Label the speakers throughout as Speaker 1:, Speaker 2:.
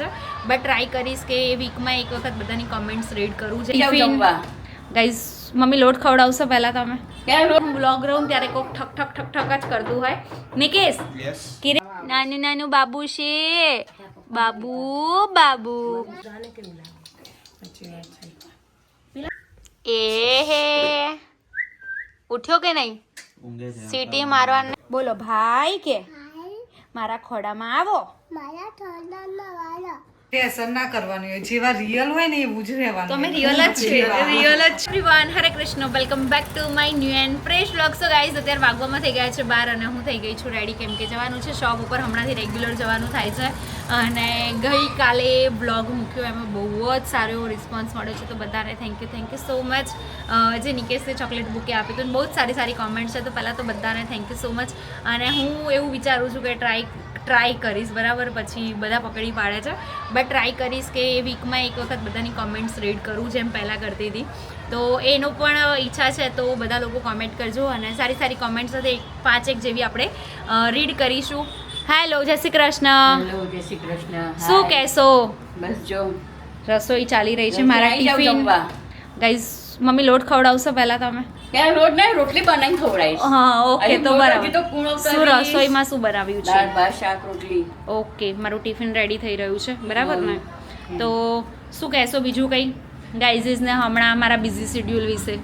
Speaker 1: But try કરીશ કે વીકમાં એક વખત બધાની કમેન્ટ્સ રીડ કરું ટિફિન ગાઈઝ મમ્મી લોટ ખવડાવશો પહેલા તમે બ્લોગ રહું ત્યારે કોક ઠક ઠક ઠક ઠક જ કરતું હોય નિકેશ કિરે નાનું નાનું બાબુ છે બાબુ બાબુ એ હે ઉઠ્યો કે નહીં સીટી મારવા બોલો ભાઈ કે મારા ખોડામાં આવો
Speaker 2: ટેન્શન ના કરવાની હોય જેવા રિયલ હોય ને એવું જ રહેવાનું
Speaker 1: તો અમે રિયલ જ છે રિયલ જ everyone Hare Krishna welcome back to my new and fresh vlog so guys અત્યારે વાગવામાં થઈ ગયા છે 12 અને હું થઈ ગઈ છું રેડી કેમ કે જવાનું છે શોપ ઉપર હમણાંથી રેગ્યુલર જવાનું થાય છે અને ગઈકાલે બ્લોગ મૂક્યો એમાં બહુ જ સારો એવો રિસ્પોન્સ મળ્યો છે તો બધાને થેન્ક યુ સો મચ જે નિકેશે ચોકલેટ બુકે આપી તો બહુ જ સારી કોમેન્ટ છે તો પહેલાં તો બધાને થેન્ક યુ સો મચ અને હું એવું વિચારું છું કે ટ્રાય કરીશ બરાબર પછી બધા પકડી પાડે છે બટ ટ્રાય કરીશ કે વીકમાં એક વખત બધાની કોમેન્ટ્સ રીડ કરું જેમ પહેલાં કરતી હતી તો એનો પણ ઈચ્છા છે તો બધા લોકો કોમેન્ટ કરજો અને સારી કોમેન્ટ્સ સાથે 5-1 જેવી આપણે રીડ કરીશું હેલો જય શ્રી કૃષ્ણ શું કહેશો
Speaker 3: બસ જો
Speaker 1: રસોઈ ચાલી રહી છે મારા ટિફિન ગાઈઝ મમ્મી લોટ ખવડાવશો પહેલાં તમે
Speaker 3: ક્યાં રોટ નહીં રોટલી બનાવીને ખવડાવીશ
Speaker 1: હા ઓકે તો બરાબર
Speaker 3: તો કૂણો
Speaker 1: શું રસોઈમાં શું બનાવ્યું છે
Speaker 3: દાળ ભાત શાક રોટલી
Speaker 1: ઓકે મારું ટિફિન રેડી થઈ રહ્યું છે બરાબર ને તો શું કહેશો બીજું કંઈ ગાઈઝીસને હમણાં મારા બિઝી શેડ્યુલ વિશે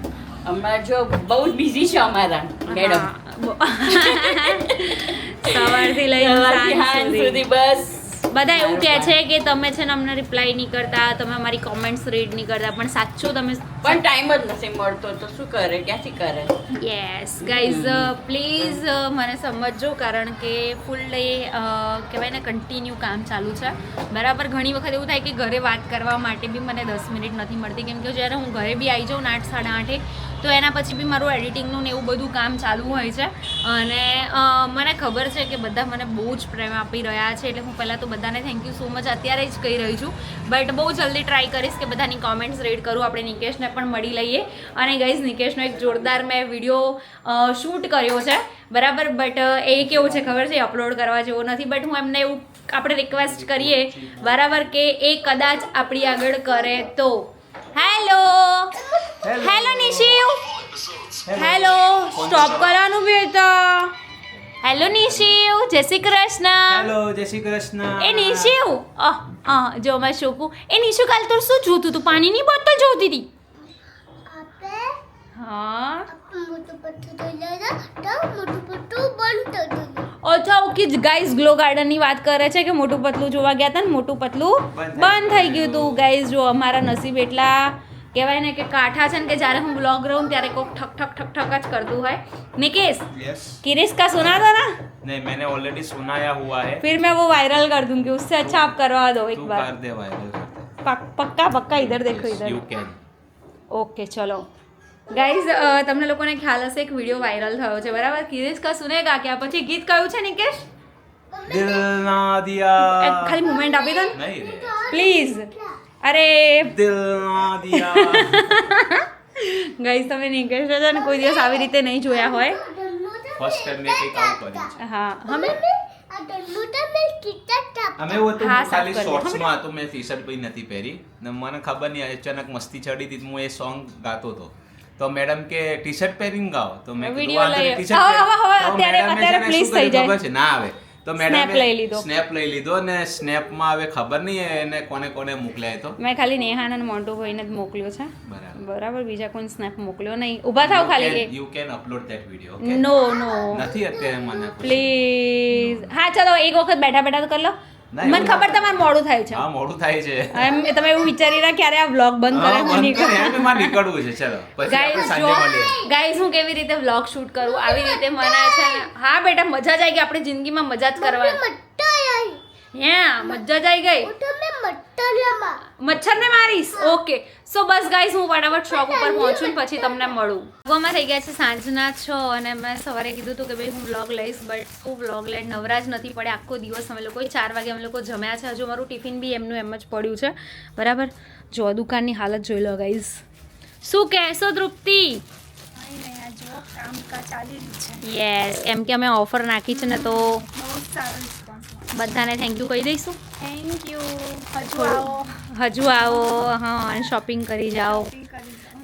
Speaker 3: હમણાં જો બહુ જ બિઝી છે અમારા મેડમ
Speaker 1: સવારથી લઈને સાંજ સુધી
Speaker 3: બસ
Speaker 1: બધા એવું કહે છે કે તમે છે ને અમને રિપ્લાય નહીં કરતા તમે અમારી કોમેન્ટ્સ રીડ નહીં કરતા પણ સાચું તમે
Speaker 3: પણ ટાઈમ જ નથી મળતો તો શું કરે ક્યાંથી કરે
Speaker 1: યસ ગાઈઝ પ્લીઝ મને સમજજો કારણ કે ફૂલ ડે કહેવાય ને કન્ટિન્યુ કામ ચાલુ છે બરાબર ઘણી વખત એવું થાય કે ઘરે વાત કરવા માટે બી મને 10 મિનિટ નથી મળતી કેમ કે જ્યારે હું ઘરે બી આવી જાઉં 8-8:30 તો એના પછી બી મારું એડિટિંગનું ને એવું બધું કામ ચાલુ હોય છે અને મને ખબર છે કે બધા મને બહુ જ પ્રેમ આપી રહ્યા છે એટલે હું પહેલાં તો બધાને થેન્ક યુ સો મચ અત્યારે જ કહી રહી છું બટ બહુ જલ્દી ટ્રાય કરીશ કે બધાની કોમેન્ટ્સ રીડ કરું આપણે નિકેશને પણ મળી લઈએ અને ગાઈઝ નિકેશનો એક જોરદાર મેં વિડીયો શૂટ કર્યો છે બરાબર બટ એ કેવું છે ખબર છે અપલોડ કરવા જેવો નથી બટ હું એમને એવું આપણે રિક્વેસ્ટ કરીએ બરાબર કે એ કદાચ આપણી આગળ કરે તો હેલો નિશિવ હેલો સ્ટોપ કરવાનું બી તો હેલો નિશિવ જય શ્રી કૃષ્ણ
Speaker 4: હેલો જય શ્રી કૃષ્ણ
Speaker 1: એ નિશિવ જો મેં શોપું એ નિશુ કાલ તો શું જોતું તું પાણીની બોટલ જોતી હતી હા અચ્છા ઓકે ગાઈઝ ગ્લો ગાર્ડનની વાત કરે છે કે મોટું પતલું જોવા ગયા હતા ને મોટું પતલું બંધ થઈ ગયું હતું ગાઈઝ જો અમારા નસીબ એટલા કહેવાય ને કે કાઠા છે ને કે જ્યારે હું બ્લોગ રહું ત્યારે કોક ઠક ઠક ઠક ઠક જ કરતું હોય નિકેશ किरिश का सुना था ना
Speaker 4: नहीं मैंने ऑलरेडी सुनाया हुआ है
Speaker 1: फिर मैं वो वायरल कर दूंगी उससे अच्छा आप करवा दो एक
Speaker 4: तू
Speaker 1: बार
Speaker 4: कर दे वायरल
Speaker 1: पक्का इधर देखो इधर
Speaker 4: यू कैन
Speaker 1: ઓકે ચલો ગાઈઝ તમને લોકોને ખ્યાલ હશે એક વિડીયો વાયરલ થયો છે બરાબર કિરીશ કા સુનેગા કે પછી ગીત કયું છે નિકેશ
Speaker 4: दिल ना दिया
Speaker 1: ખાલી મોમેન્ટ આપી દો ને
Speaker 4: नहीं रे
Speaker 1: પ્લીઝ અરે
Speaker 4: दिल ना दिया
Speaker 1: ગાઈઝ તમે નિકેશ છે ને કોઈ દિવસ આવી રીતે નહીં જોયા હોય
Speaker 4: फर्स्ट टाइम મેં કંઈક આવું કર્યું છે
Speaker 1: હા અમે
Speaker 4: અમે वो तो
Speaker 1: હા, સાફ
Speaker 4: ખાલી
Speaker 1: કરી.
Speaker 4: શોર્ટ્સ માં હતો મેં ટી-શર્ટ પણ નથી પહેરી ને મને ખબર નહીં અચાનક મસ્તી ચડી હતી તો હું એ સોંગ ગાતો હતો તો મેડમ કે ટી-શર્ટ પહેરીને ગાઓ તો મેં કીધું
Speaker 1: વિડીયો
Speaker 4: વાંધો નહીં,
Speaker 1: લઈ
Speaker 4: t-shirt
Speaker 1: હવે
Speaker 4: પહેર. તો
Speaker 1: અત્યારે
Speaker 4: મેડમે છે ને
Speaker 1: please
Speaker 4: શું કર્યું
Speaker 1: થઈ જાય.
Speaker 4: ખબર છે? ના આવે તો
Speaker 1: Snap
Speaker 4: મેડમે
Speaker 1: લઈ લીધો.
Speaker 4: સ્નેપ લઈ લીધો ને સ્નેપમાં હવે ખબર નહીં એને કોને મોકલ્યા તો
Speaker 1: મેં ખાલી નેહાન અને મોન્ટુ ભાઈને જ મોકલ્યો છે
Speaker 4: બરાબર
Speaker 1: બરાબર બીજા કોઈ સ્નેપ મોકલ્યો નહીં ઊભા થાવ ખાલી
Speaker 4: you can upload that video okay
Speaker 1: no no
Speaker 4: નથી અત્યારે મને
Speaker 1: પ્લીઝ હા ચલો એક વખત બેઠા તો કરી લો
Speaker 4: ના,
Speaker 1: મને
Speaker 4: એવું
Speaker 1: ખબર
Speaker 4: ના.
Speaker 1: તમારે મોડું થાય છે
Speaker 4: હા મોડું થાય છે
Speaker 1: એમ તમે એવું વિચારી રહ્યા ક્યારે આ વ્લોગ બંધ કરે
Speaker 4: હા,
Speaker 1: હું
Speaker 4: બંધ કરે.
Speaker 1: નીકળું.
Speaker 4: એમ મારે નીકળવું છે ચલો પછી આપણે
Speaker 1: ગાઈઝ
Speaker 4: સાંજે મળીએ
Speaker 1: ગાઈઝ હું કેવી રીતે વ્લોગ શૂટ કરું આવી રીતે મને છે ને હા બેટા મજા જ આવી ગઈ આપણી જિંદગીમાં મજા જ કરવાની હા મજા જ આવી ગઈ મચ્છરને મારીશ ઓકે સો બસ ગાઈઝ હું ફટાફટ શોપ ઉપર પહોંચું ને પછી તમને મળું ગોમાં થઈ ગયા છે સાંજના 6 અને મેં સવારે કીધું હતું કે ભાઈ હું વ્લોગ લઈશ બટ હું વ્લોગ લઈને નવરાજ નથી પડે આખો દિવસ અમે લોકો 4 વાગે અમે લોકો જમ્યા છે હજુ મારું ટિફિન બી એમનું એમ જ પડ્યું છે બરાબર જો દુકાનની હાલત જોઈ લો ગાઈઝ શું કહેશો તૃપ્તિ યસ એમ કે અમે ઓફર નાખી છે ને તો બધાને થેન્ક યુ કહી દઈશું.
Speaker 3: Thank you.
Speaker 1: હજુ આવો, હા, અને શોપિંગ કરી જાઓ.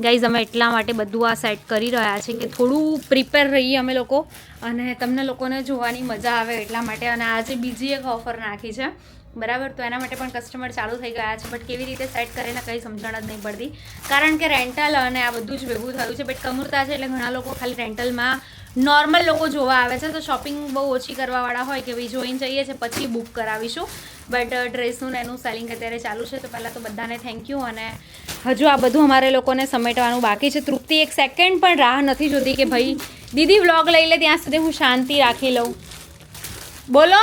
Speaker 1: ગાઈઝ અમે એટલા માટે બધું આ સેટ કરી રહ્યા છે કે થોડું પ્રિપેર રહીએ અમે લોકો, અને તમને લોકોને જોવાની મજા આવે એટલા માટે. અને આજે બીજી એક ઓફર નાખી છે, બરાબર, તો એના માટે પણ કસ્ટમર ચાલુ થઈ ગયા છે, બટ કેવી રીતે સેટ કરીને કંઈ સમજણ જ નહીં પડતી, કારણ કે રેન્ટલ અને આ બધું જ ભેગું થયું છે. બટ કમુરતા છે એટલે ઘણા લોકો ખાલી રેન્ટલમાં નોર્મલ લોકો જોવા આવે છે, તો શોપિંગ બહુ ઓછી કરવાવાળા હોય કે ભાઈ જોઈને જઈએ છે પછી બુક કરાવીશું. બટ ડ્રેસનું એનું સેલિંગ અત્યારે ચાલુ છે, તો પહેલાં તો બધાને થેન્ક યુ. અને હજુ આ બધું અમારે લોકોને સમેટવાનું બાકી છે. તૃપ્તિ એક સેકન્ડ પણ રાહ નથી જોતી કે ભાઈ દીદી વ્લોગ લઈ લે ત્યાં સુધી હું શાંતિ રાખી લઉં. બોલો.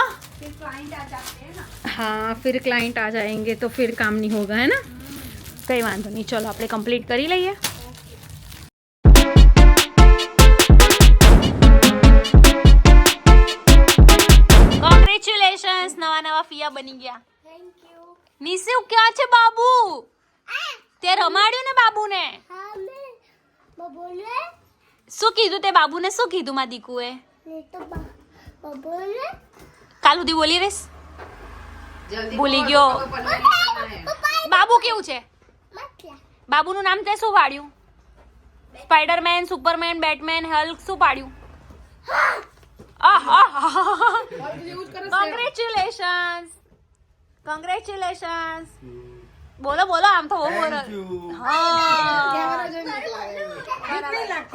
Speaker 1: हाँ, फिर क्लाइंट आ जाएंगे तो फिर काम नहीं होगा, है ना? કંઈ વાંધો નહીં, ચલો આપણે કમ્પ્લીટ કરી લઈએ. કોંગ્રેચ્યુલેશન્સ, નવા ફિયા બની ગયા.
Speaker 5: Thank you.
Speaker 1: નિશુ ક્યાં છે બાબુ? તે રમાડ્યું ને બાબુને?
Speaker 5: હા મેં બબોલે
Speaker 1: શું કીધું તે બાબુને? શું કીધું માં દીકુએ?
Speaker 5: ને તો બબોલે
Speaker 1: કાલ સુધી બોલી રેસ? ભૂલી ગયો. બાબુ કેવું છે?
Speaker 5: મતલા
Speaker 1: બાબુનું નામ તે શું પાડ્યું? સ્પાઈડરમેન, સુપરમેન, બેટમેન, હલ્ક શું પાડ્યું? Congratulations, congratulations. બોલો બોલો, આમ તો બહુ બોલો. હા,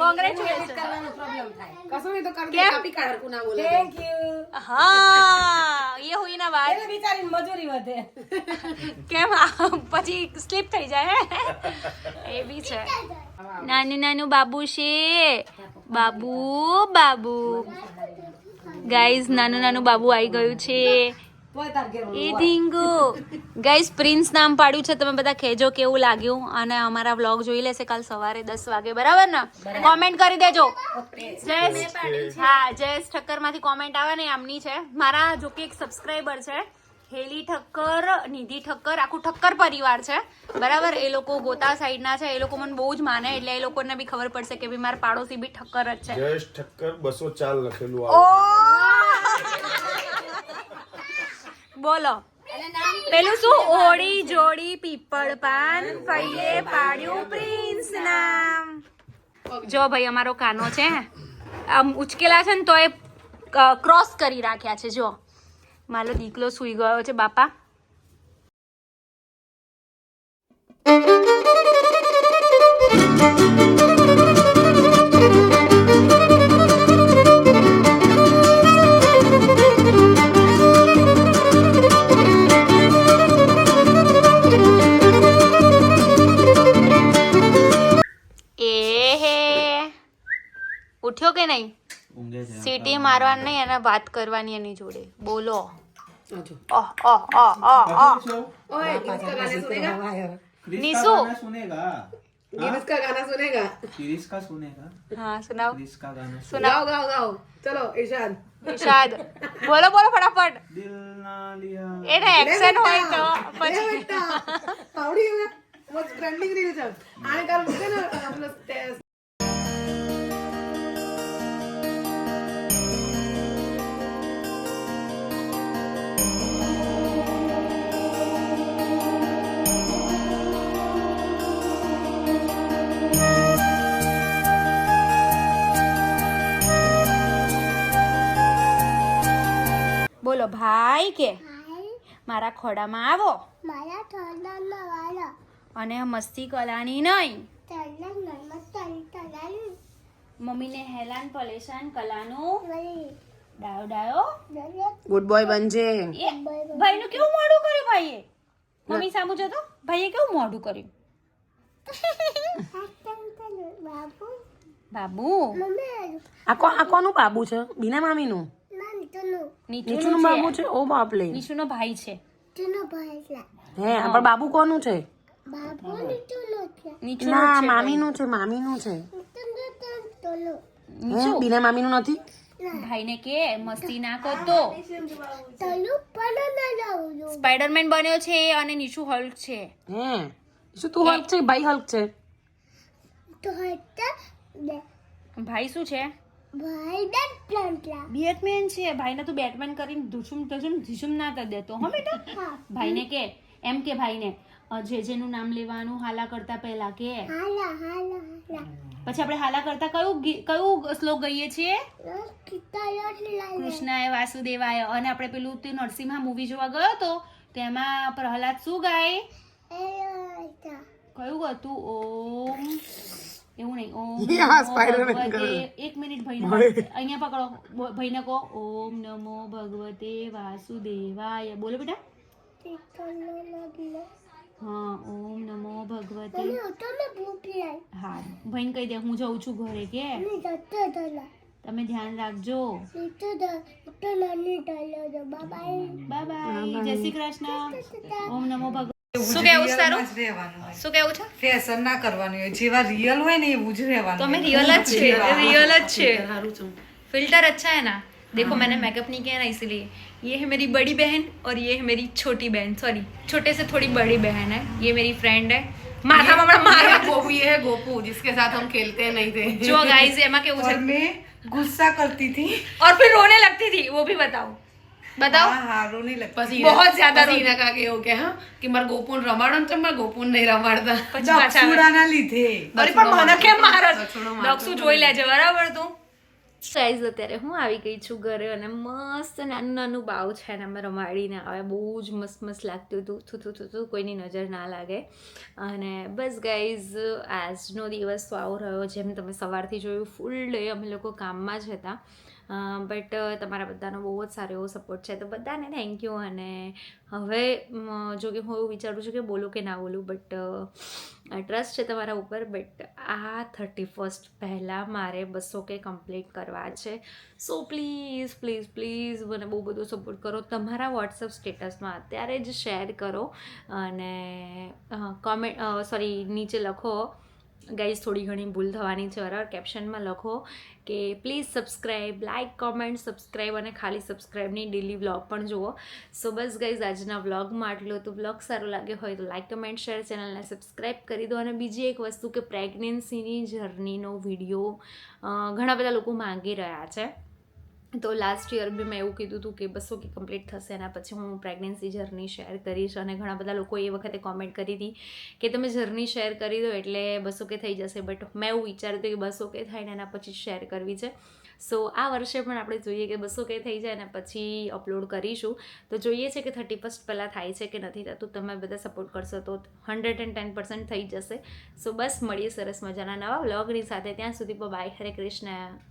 Speaker 1: કોંગ્રેચ્યુલેશન્સ. हाँ, ये हुई ना बात. કેમ પછી સ્લીપ થઈ જાય એ બી છે. નાનું નાનું બાબુ છે, બાબુ બાબુ. ગાઈઝ નાનું નાનું બાબુ આવી ગયું છે. એ ઢીંગુ. ગાઈઝ પ્રિન્સ નામ પાડ્યું છે. તમે બધા કહેજો કેવું લાગ્યું, અને અમારા વ્લોગ જોઈ લેશે કાલ સવારે 10 વાગે, બરાબર ને? કોમેન્ટ કરી દેજો. હા, જયેશ ઠક્કર માંથી કોમેન્ટ આવે ને, આમની છે. મારા જોકે એક સબસ્ક્રાઈબર છે, હેલી ઠક્કર, નિધિ ઠક્કર, આખું ઠક્કર પરિવાર છે, બરાબર. એ લોકો ગોતા સાઈડના છે. એ લોકો મને બહુ જ માને, એટલે એ લોકોને બી ખબર પડશે કે ભાઈ મારા પાડોશી બી ઠક્કર જ છે.
Speaker 6: જયેશ ઠક્કર 204 લખેલું
Speaker 1: ઓ બોલો પેલું શું? ઓડી જોડી પીપળ પાન, ફઈએ પાડ્યું પ્રિન્સ નામ. જો ભાઈ અમારો કાનો છે, આમ ઉચકેલા છે ને તો એ ક્રોસ કરી રાખ્યા છે. જો મારો દીકલો સૂઈ ગયો છે બાપા. ઉઠ્યો કે નહીં? સીટી મારવાની નહીં, અને વાત કરવાની એની જોડે. બોલો. निशु
Speaker 7: गिरीश का गाना सुनेगा?
Speaker 4: गिरीश का सुनेगा?
Speaker 1: हाँ सुनाओ.
Speaker 4: गिरीश का गाना
Speaker 1: सुनाओ.
Speaker 7: गाओ गाओ चलो इरशाद.
Speaker 1: इरशाद बोलो बोलो फटाफट.
Speaker 4: दिल ना लिया.
Speaker 1: એને એક્શન હોય તો પછી
Speaker 7: बेटा आवड़ी है वो ट्रेंडिंग रील છે આને કાલ મૂકે ને આપણો
Speaker 1: બોલો ભાઈ કે
Speaker 5: હાય
Speaker 1: મારા ખોડામાં આવો
Speaker 5: મારા થોડાના વાળા
Speaker 1: અને મસ્તી કલાની નહીં.
Speaker 5: તને નમસ્કાર તલાલી
Speaker 1: મમ્મીને હેલાન પલેશાન કલાનું
Speaker 5: વળી
Speaker 1: ડાયો ડાયો.
Speaker 5: દરેક
Speaker 7: ગુડ બોય બનજે.
Speaker 1: એ ભાઈનું કેવું મોઢું કર્યું ભાઈએ? મમ્મી સામુ જતો ભાઈએ કેવું મોઢું કર્યું?
Speaker 5: બાબુ
Speaker 1: બાબુ
Speaker 5: મમ્મી
Speaker 7: આ કોનું બાબુ છે? બીના મામીનું?
Speaker 5: નાનીનું
Speaker 7: નીચુનું બાબુ છે? ઓ બાપલે.
Speaker 1: નિશુનો ભાઈ છે.
Speaker 5: તુનો ભાઈ છે
Speaker 7: હે પણ બાબુ કોનું છે?
Speaker 5: બાબુ નીચુનું છે
Speaker 1: નીચુનો
Speaker 7: ના
Speaker 1: છે
Speaker 7: મામીનું છે, મામીનું છે.
Speaker 5: તોલો
Speaker 7: હે બીના મામીનું નથી?
Speaker 1: ભાઈને કે મસ્તી ના કરતો.
Speaker 5: તલુ પણ ના લાવું
Speaker 1: સ્પાઈડરમેન બન્યો છે અને નિશુ હલ્ક છે.
Speaker 7: હે શું તું હલ્ક છે? ભાઈ હલ્ક છે?
Speaker 5: તો હતા બે
Speaker 1: ભાઈ શું છે?
Speaker 5: ભાઈ દટ પ્લાન્ટલા
Speaker 1: બેટમેન છે ભાઈને તું બેટમેન કરીને ધૂસુમ ના કરી દેતો હો બેટા
Speaker 5: હા
Speaker 1: ભાઈને કે એમ કે ભાઈને જેનું નામ લેવાનું હાલા કરતા પહેલા કે
Speaker 5: હાલા હાલા હાલા
Speaker 1: પછી આપણે હાલા કરતા કયું શ્લોક ગઈએ છીએ
Speaker 5: કિતાયોટ લાય
Speaker 1: કૃષ્ણાય વાસુદેવાય અને આપણે પેલું તે નરસિંહા મૂવી જોવા ગયો તો તેમાં પ્રહલાદ શું ગાય
Speaker 5: એ
Speaker 1: કયું હતું ઓમ એવું નહીં ઓમ
Speaker 7: હા,
Speaker 1: નમો
Speaker 7: Spider-Man
Speaker 1: ભગવતે
Speaker 7: કરે.
Speaker 1: એક મિનિટ ભાઈને અહીંયા પકડો ભાઈને કહો ઓમ નમો ભગવતે વાસુદેવાય બોલો બેટા
Speaker 5: ટીકનો લાગલો
Speaker 1: હા ઓમ નમો ભગવતે
Speaker 5: મને ઓટોને ભૂખ લાય
Speaker 1: હા ભાઈને કહી દે હું જઉં છું ઘરે કે
Speaker 5: મને જતો દલા
Speaker 1: તમે ધ્યાન રાખજો
Speaker 5: તો નાની ડાલો દો બાય
Speaker 1: બાય બાય જય શ્રી કૃષ્ણ ઓમ નમો ભગવતે
Speaker 2: એવું
Speaker 1: શું
Speaker 2: જ
Speaker 1: કહેવું છે
Speaker 2: real
Speaker 1: તારું?
Speaker 2: માં જ રહેવાનું હોય.
Speaker 1: શું કેવું છે
Speaker 2: ફેશન ના કરવાની હોય જેવા રિયલ હોય ને એવું જ રહેવાનું
Speaker 1: तो मैं
Speaker 2: હોય.
Speaker 1: रियल अच्छे
Speaker 2: જેવા.
Speaker 1: रियल अच्छे
Speaker 7: સારું છું
Speaker 1: फिल्टर अच्छा है ना देखो मैंने मेकअप नहीं किया ना इसीलिए ये है मेरी बड़ी बहन और ये है मेरी छोटी बहन सॉरी छोटे से थोड़ी बड़ी बहन है ये मेरी फ्रेंड है माथा में मारा
Speaker 7: गोपू ये है गोपू जिसके साथ हम खेलते नहीं थे
Speaker 1: जो गाइस एमा के
Speaker 2: और मैं गुस्सा करती थी
Speaker 1: और फिर रोने लगती थी वो भी बताओ बताओ
Speaker 2: हाँ हाँ रोने लगती
Speaker 7: પછી
Speaker 1: बहुत ज्यादा
Speaker 7: પછી એના કાકે એવું કે હા કે મારે ગોપુન રમાડો ને તો મારે ગોપુન નહીં રમાડતા
Speaker 1: પછી પાછા આવે.
Speaker 2: દક્ષુડાના લીધે
Speaker 1: અરે પણ મને કેમ મારસ
Speaker 7: દક્ષિણો મારતો
Speaker 1: દક્ષુ જોઈ લેજે બરાબર તું ગાઈઝ અત્યારે હું આવી ગઈ છું ઘરે અને મસ્ત નાનું નાનું બાવ છે ને અમે રમાડીને આવે બહુ જ મસ્ત મસ્ત લાગતું હતું થું કોઈની નજર ના લાગે અને બસ ગાઈઝ આજનો દિવસ તો આવો રહ્યો જેમ તમે સવારથી જોયું ફૂલ ડે અમે લોકો કામમાં જ હતા બટ તમારા બધાનો બહુ જ સારો એવો સપોર્ટ છે તો બધાને થેન્ક યુ અને હવે જો કે હું એવું વિચારું છું કે બોલું કે ના બોલું બટ ટ્રસ્ટ છે તમારા ઉપર બટ આ 31st પહેલાં મારે 200K કમ્પ્લીટ કરવા છે સો પ્લીઝ પ્લીઝ પ્લીઝ મને બહુ બધો સપોર્ટ કરો તમારા વોટ્સઅપ સ્ટેટસમાં અત્યારે જ શેર કરો અને કોમેન્ટ સોરી નીચે લખો ગાઈઝ થોડી ઘણી ભૂલ થવાની છે બરાબર કેપ્શનમાં લખો કે please subscribe like comment subscribe અને ખાલી સબસ્ક્રાઈબની ડેલી વ્લોગ પણ જુઓ સો બસ ગાઈઝ આજના વ્લોગમાં આટલું તો વ્લોગ સારો લાગ્યો હોય તો લાઇક કમેન્ટ શેર ચેનલને સબસ્ક્રાઈબ કરી દો અને બીજી એક વસ્તુ કે પ્રેગ્નન્સીની જર્નીનો વિડીયો ઘણા બધા લોકો માંગી રહ્યા છે તો લાસ્ટ યર બી મેં એવું કીધું હતું કે 200K કમ્પ્લીટ થશે એના પછી હું પ્રેગ્નન્સી જર્ની શેર કરીશ અને ઘણા બધા લોકો એ વખતે કોમેન્ટ કરી હતી કે તમે જર્ની શેર કરી દો એટલે 200K થઈ જશે બટ મેં એવું વિચાર્યું હતું કે 200K થાય ને એના પછી શેર કરવી છે સો આ વર્ષે પણ આપણે જોઈએ કે 200K થઈ જાય ને પછી અપલોડ કરીશું તો જોઈએ છે કે 31st પહેલાં થાય છે કે નથી થતું તમે બધા સપોર્ટ કરશો તો 110% થઈ જશે સો બસ મળીએ સરસ મજાના નવા વ્લોગની સાથે ત્યાં સુધી બાય હરે કૃષ્ણ